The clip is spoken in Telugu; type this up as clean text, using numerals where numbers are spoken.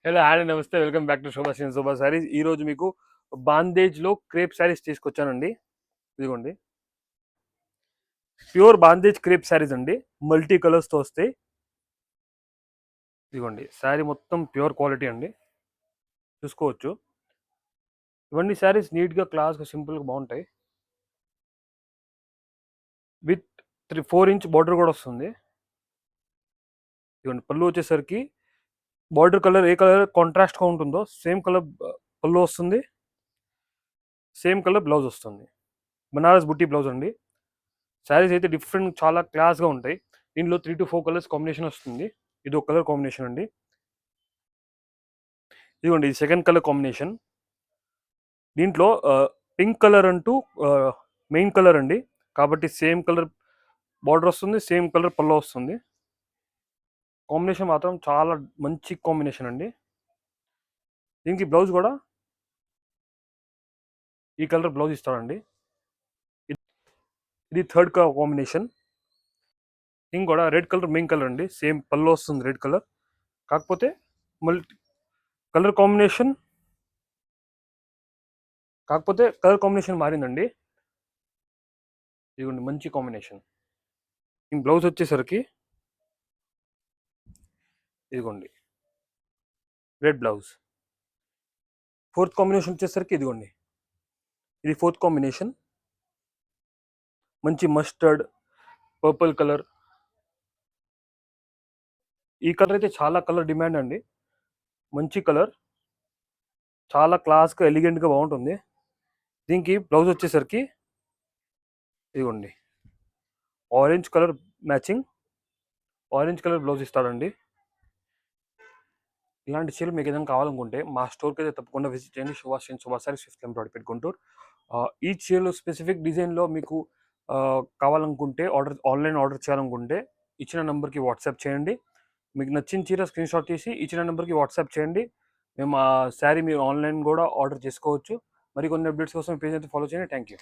హలో హాయ్ నమస్తే వెల్కమ్ బ్యాక్ టు శోభా సారీస్. ఈ రోజు మీకు బాందేజ్ లో క్రేప్ సారీస్ తీసుకొచ్చానండి. ఇదిగోండి, ప్యూర్ బాందేజ్ క్రేప్ సారీస్ అండి, మల్టీ కలర్స్ తో వస్తాయి. ఇదిగోండి, శారీ మొత్తం ప్యూర్ క్వాలిటీ అండి, చూసుకోవచ్చు. ఇవన్నీ శారీస్ నీట్ గా క్లాస్ గా సింపుల్ గా బాగుంటాయి. విత్ 4 ఇంచ్ బార్డర్ కూడా వస్తుంది. ఇదిగోండి, పళ్ళు వచ్చేసరికి బార్డర్ కలర్ ఏ కలర్ కాంట్రాస్ట్ గా ఉంటుందో సేమ్ కలర్ పళ్ళు వస్తుంది, సేమ్ కలర్ బ్లౌజ్ వస్తుంది. బనారస్ బుట్టి బ్లౌజ్ అండి. శారీస్ అయితే డిఫరెంట్ చాలా క్లాస్గా ఉంటాయి. దీనిలో 3 to 4 కలర్స్ కాంబినేషన్ వస్తుంది. ఇది ఒక కలర్ కాంబినేషన్ అండి. ఇదిగోండి, ఇది సెకండ్ కలర్ కాంబినేషన్. దీంట్లో పింక్ కలర్ అంటూ మెయిన్ కలర్ అండి, కాబట్టి సేమ్ కలర్ బార్డర్ వస్తుంది, సేమ్ కలర్ పల్లో వస్తుంది. కాంబినేషన్ మాత్రం చాలా మంచి కాంబినేషన్ అండి. దీనికి బ్లౌజ్ కూడా ఈ కలర్ బ్లౌజ్ ఇస్తాడండి. ఇది థర్డ్ కాంబినేషన్. ఇంక కూడా రెడ్ కలర్ మెయిన్ కలర్ అండి, సేమ్ పల్లో వస్తుంది రెడ్ కలర్, కాకపోతే మల్టీ కలర్ కాంబినేషన్ మారిందండి. ఇదిగోండి, మంచి కాంబినేషన్. ఇంక బ్లౌజ్ వచ్చేసరికి ఇదిగోండి రెడ్ బ్లౌజ్. ఫోర్త్ కాంబినేషన్ వచ్చేసరికి ఇదిగోండి, ఇది ఫోర్త్ కాంబినేషన్. మంచి మస్టర్డ్ పర్పుల్ కలర్. ఈ కలర్ అయితే చాలా కలర్ డిమాండ్ అండి, మంచి కలర్, చాలా క్లాస్గా ఎలిగెంట్గా బాగుంటుంది. దీనికి బ్లౌజ్ వచ్చేసరికి ఇదిగోండి orange colour matching, orange colour blouse ఇస్తాడండి. ఇలాంటి చీరలు మీకు ఏదైనా కావాలనుకుంటే మా స్టోర్కి అయితే తప్పకుండా విజిట్ చేయండి. Shubha sarees 5th Lane road Guntur. ఈ చీరలు స్పెసిఫిక్ డిజైన్లో మీకు కావాలనుకుంటే ఆన్లైన్ ఆర్డర్ చేయాలనుకుంటే ఇచ్చిన నెంబర్కి వాట్సాప్ చేయండి. మీకు నచ్చిన చీర స్క్రీన్ షాట్ తీసి ఇచ్చిన నెంబర్కి వాట్సాప్ చేయండి. మేము ఆ శారీ మీరు ఆన్లైన్ కూడా ఆర్డర్ చేసుకోవచ్చు. మరికొన్ని అప్డేట్స్ కోసం పేజ్ అయితే ఫాలో చేయండి. Thank you.